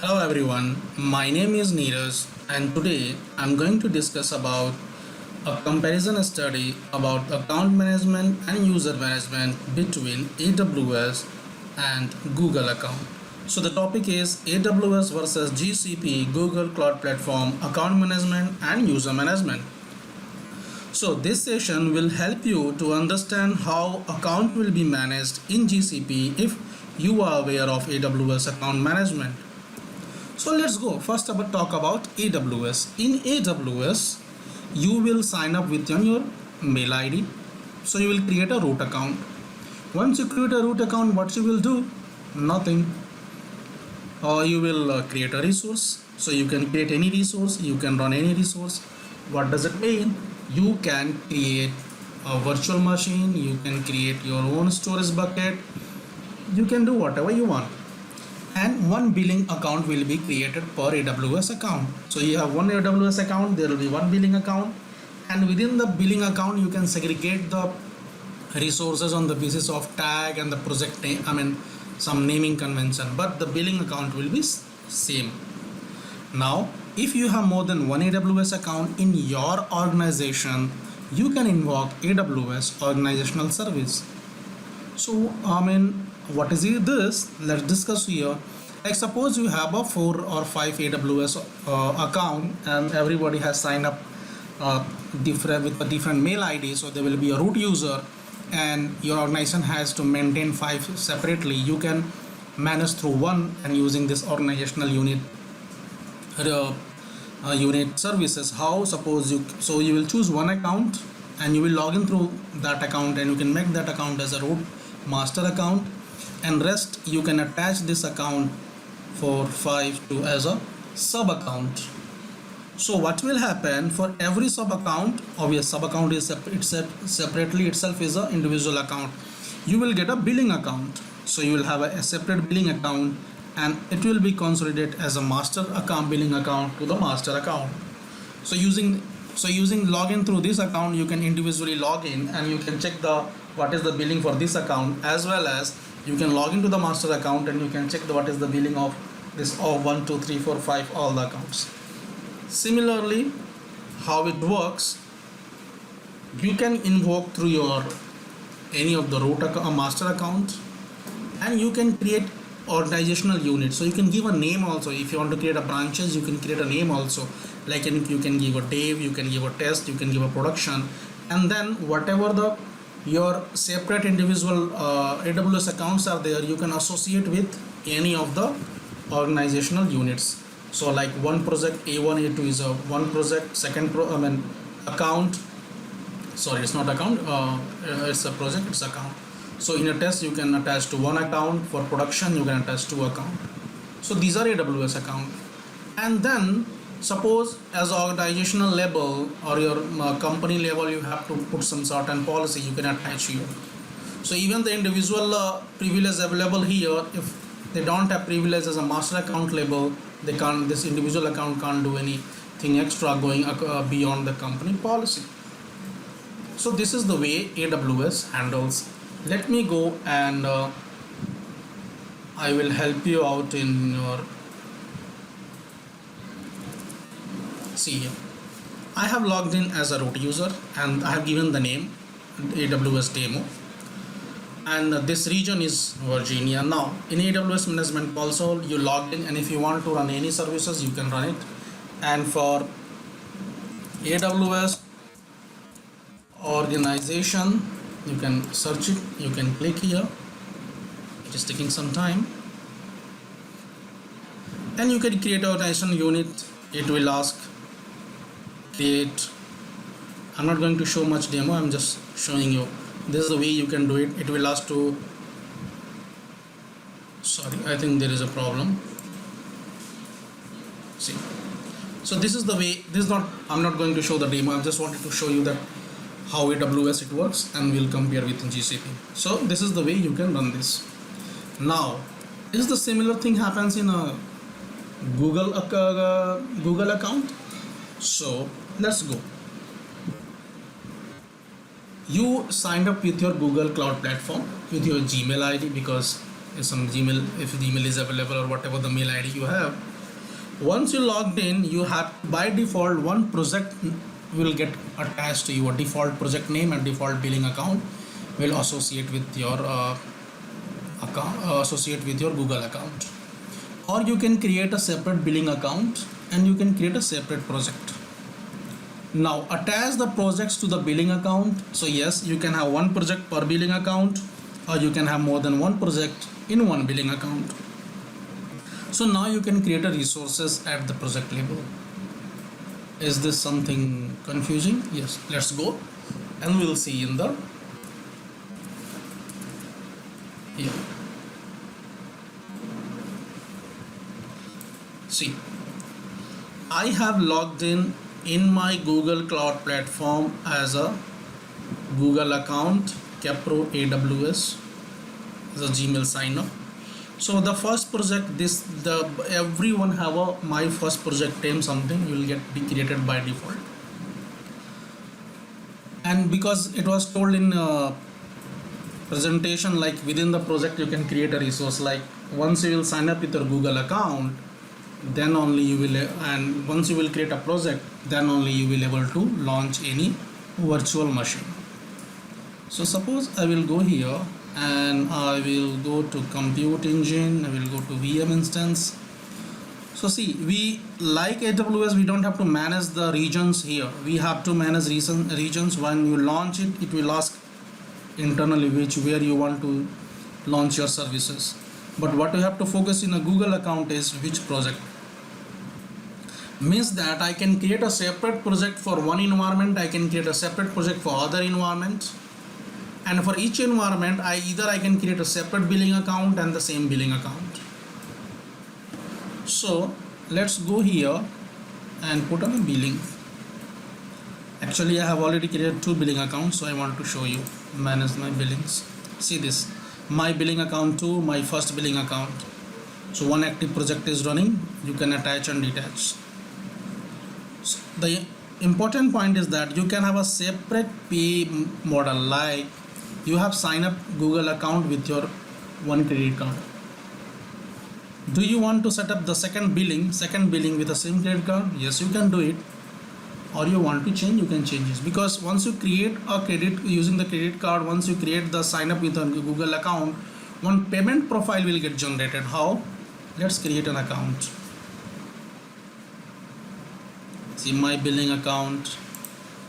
Hello everyone, my name is Neeraj and today I'm going to discuss about a comparison study about account management and user management between AWS and Google account. So the topic is AWS versus GCP Google Cloud Platform account management and user management. So this session will help you to understand how account will be managed in GCP if you are aware of AWS account management. So let's go first about talk about AWS. In AWS, you will sign up with your mail ID. So you will create a root account. Once you create a root account, what you will do? Nothing. Or you will create a resource. So you can create any resource, you can run any resource. What does it mean? You can create a virtual machine, you can create your own storage bucket, you can do whatever you want. And one billing account will be created per AWS account. So you have one AWS account, there will be one billing account, and within the billing account you can segregate the resources on the basis of tag and the project name, some naming convention, but the billing account will be same. Now if you have more than one AWS account in your organization, you can invoke AWS organizational service. So what is this? Let's discuss here. Like suppose you have a 4 or 5 AWS account and everybody has signed up different with a different mail ID, so there will be a root user and your organization has to maintain 5 separately. You can manage through one and using this organizational unit services. How? Suppose you will choose one account and you will log in through that account and you can make that account as a root master account, and rest you can attach this account for 5 to as a sub account. So what will happen for every sub account? Obvious sub account is separately itself is a individual account. You will get a billing account. So you will have a separate billing account and it will be consolidated as a master account billing account to the master account. So using login through this account, you can individually log in and you can check what is the billing for this account, as well as you can log into the master account and you can check what is the billing of this of 1 2 3 4 5 all the accounts. Similarly, how it works, you can invoke through your any of the root master account, and you can create organizational unit. So you can give a name also. If you want to create a branches, you can create a name also, like you can give a dev, you can give a test, you can give a production, and then whatever your separate individual AWS accounts are there, you can associate with any of the organizational units. So like one project A1 A2 is a one project, second account, sorry, it's not account, it's a project, it's account. So in a test you can attach to one account, for production you can attach to account. So these are AWS account. And then suppose as organizational level or your company level, you have to put some certain policy you can attach here. So even the individual privilege available here, if they don't have privilege as a master account level, this individual account can't do anything extra going beyond the company policy. So this is the way AWS handles. Let me go and I will help you out in your. See here, I have logged in as a root user and I have given the name AWS demo, and this region is Virginia. Now in AWS management console you log in, and if you want to run any services you can run it. And for AWS organization, you can search it, you can click here, it is taking some time, and you can create an organization unit. It will ask create. I'm not going to show much demo, I'm just showing you this is the way you can do it. It will ask to, sorry, I think there is a problem. See, so this is the way. This is not, I'm not going to show the demo, I just wanted to show you that how AWS it works, and we'll compare with GCP. So this is the way you can run this. Now is the similar thing happens in a Google account. So let's go. You signed up with your Google Cloud Platform with your Gmail ID, because if Gmail is available or whatever the mail ID you have, Once you logged in, you have by default one project will get attached to your default project name, and default billing account will associate with your Google account. Or you can create a separate billing account and you can create a separate project. Now attach the projects to the billing account. So yes, you can have one project per billing account, or you can have more than one project in one billing account. So now you can create a resources at the project level. Is this something confusing? Yes, let's go and we'll see in the here. See, I have logged in my Google Cloud Platform as a Google account, Capro AWS, as a Gmail sign up. So the first project, everyone have a my first project name something will be created by default. And because it was told in presentation, like within the project you can create a resource, like once you will sign up with your Google account, then only you will, and once you will create a project, then only you will able to launch any virtual machine. So suppose I will go here and I will go to compute engine, I will go to VM instance. So see, we like AWS, we don't have to manage the regions here. We have to manage regions. When you launch it, it will ask internally where you want to launch your services. But what you have to focus in a Google account is which project. Means that I can create a separate project for one environment, I can create a separate project for other environment, and for each environment I can create a separate billing account and the same billing account. So let's go here and put on a billing. Actually I have already created two billing accounts, so I want to show you manage my billings. See this, my billing account 2, my first billing account. So one active project is running, you can attach and detach. So the important point is that you can have a separate pay model, like you have signed up Google account with your one credit card. Do you want to set up the second billing with the same credit card? Yes, you can do it. Or you want to change, you can change it, because once you create a credit using the credit card, once you create the sign up with a Google account, one payment profile will get generated. How? Let's create an account. See, my billing account,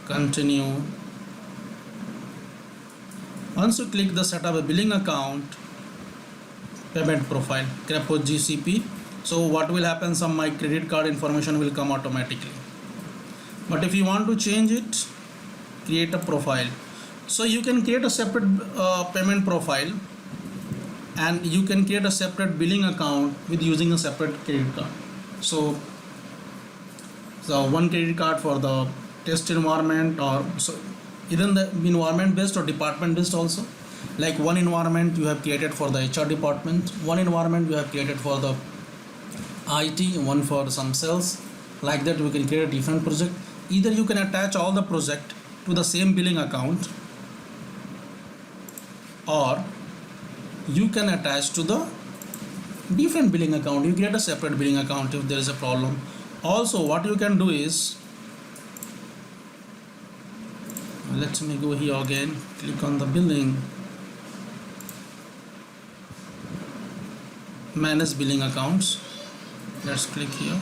continue. Once you click the set up a billing account, payment profile, Capro GCP. So what will happen, some my credit card information will come automatically. But if you want to change it, create a profile. So you can create a separate payment profile, and you can create a separate billing account with using a separate credit card. So one credit card for the test environment, or so either the environment based or department based also. Like one environment you have created for the HR department, one environment you have created for the IT, one for some sales. Like that we can create a different project. Either you can attach all the project to the same billing account, or you can attach to the different billing account. You create a separate billing account if there is a problem. Also what you can do is, let me go here again, click on the billing, manage billing accounts. Let's click here,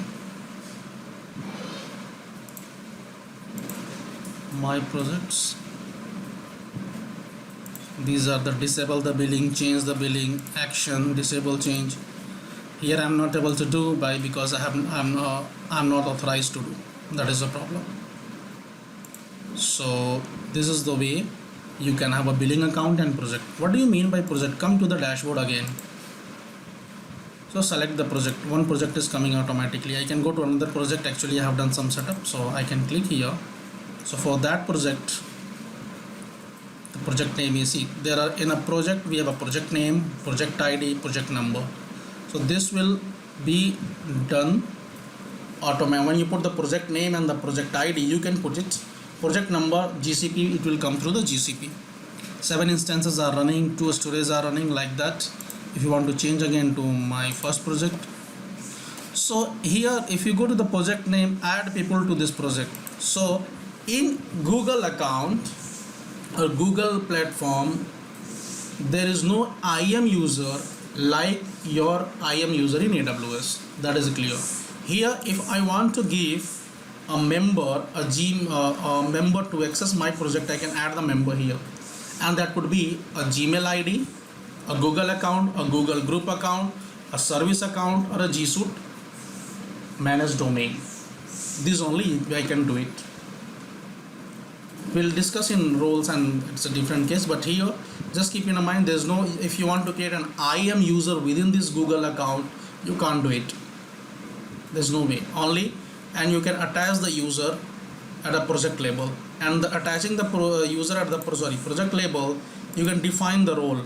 my projects. These are the disable the billing, change the billing, action, disable, change. Here I am not able to do because I'm not authorized to do. That is the problem. So this is the way you can have a billing account and project. What do you mean by project? Come to the dashboard again. So select the project. One project is coming automatically. I can go to another project. Actually I have done some setup, so I can click here. So for that project, the project name is, see, there are in a project we have a project name, project ID, project number. So this will be done automatically. When you put the project name and the project ID, you can put it project number, GCP, it will come through the GCP. 7 instances are running, 2 storages are running, like that. If you want to change again to my first project, So here if you go to the project name, add people to this project. So in Google account or Google platform, there is no IAM user like your IAM user in AWS. That is clear. Here if I want to give a member a member to access my project, I can add the member here, and that could be a Gmail ID, a Google account, a Google group account, a service account, or a G Suite managed domain. This only I can do it. We'll discuss in roles and it's a different case, but here just keep in mind there's no, if you want to create an IAM user within this Google account, you can't do it. There's no way. Only, and you can attach the user at a project label, and attaching the user at the project label, you can define the role.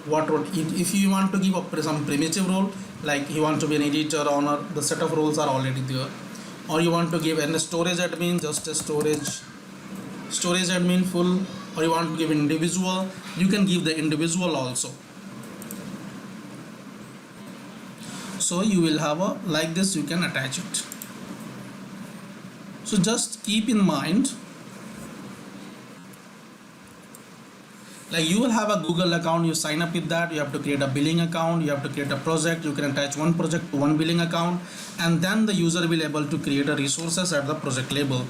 What role? If you want to give some primitive role, like you want to be an editor, owner, the set of roles are already there. Or you want to give a storage admin, just a storage admin full, or you want to give individual, you can give the individual also. So you will have a, like this you can attach it. So just keep in mind, like you will have a Google account, you sign up with that, you have to create a billing account, you have to create a project, you can attach one project to one billing account, and then the user will be able to create a resources at the project label.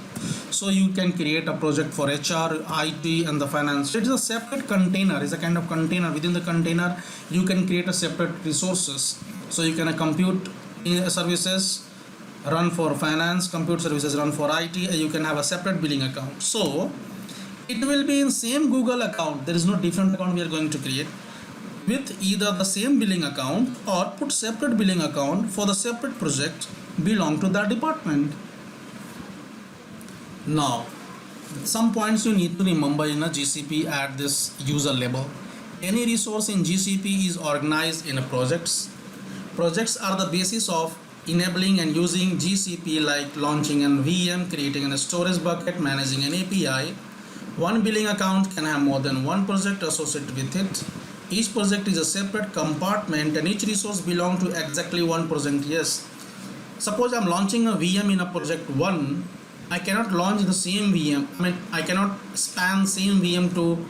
So you can create a project for HR, IT, and the finance. It is a separate container, it's a kind of container. Within the container you can create a separate resources. So you can compute services run for finance, compute services run for IT, and you can have a separate billing account. So it will be in same Google account. There is no different account we are going to create with either the same billing account or put separate billing account for the separate project belong to that department. Now, some points you need to remember in a GCP at this user level. Any resource in GCP is organized in a projects. Projects are the basis of enabling and using GCP, like launching an VM, creating a storage bucket, managing an API. One billing account can have more than one project associated with it. Each project is a separate compartment and each resource belongs to exactly one project. Yes, suppose I'm launching a VM in a project 1, I cannot launch the same VM. I cannot span same VM to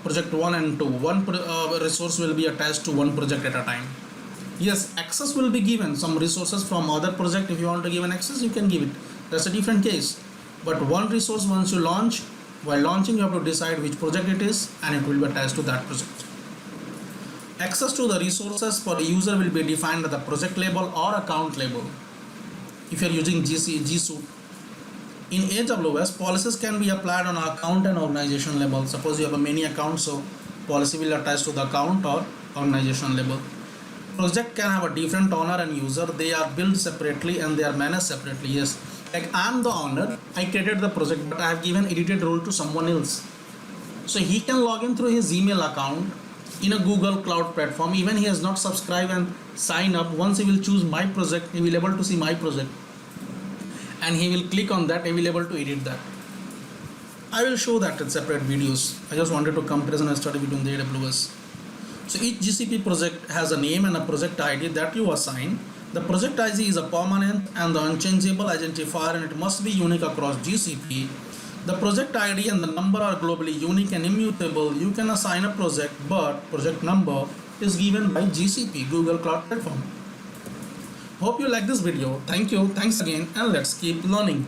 project 1 and 2. One resource will be attached to one project at a time. Yes, access will be given. Some resources from other project, if you want to give an access, you can give it. That's a different case. But one resource, once you launch, while launching you have to decide which project it is, and it will be attached to that project. Access to the resources for the user will be defined at the project label or account label. If you are using G Suite. In AWS, policies can be applied on account and organization level. Suppose you have a many accounts, so policy will attach to the account or organization level. Project can have a different owner and user. They are built separately and they are managed separately. Yes, like I am the owner, I created the project, but I have given edited role to someone else. So he can log in through his email account in a Google Cloud platform. Even he has not subscribed and sign up. Once he will choose my project, he will be able to see my project, and he will click on that. He will be able to edit that. I will show that in separate videos. I just wanted to comparison and study between the AWS. So each GCP project has a name and a project ID that you assign. The project ID is a permanent and the unchangeable identifier, and it must be unique across GCP. The project ID and the number are globally unique and immutable. You can assign a project, but project number is given by GCP, Google Cloud Platform. Hope you like this video. Thank you. Thanks again, and let's keep learning.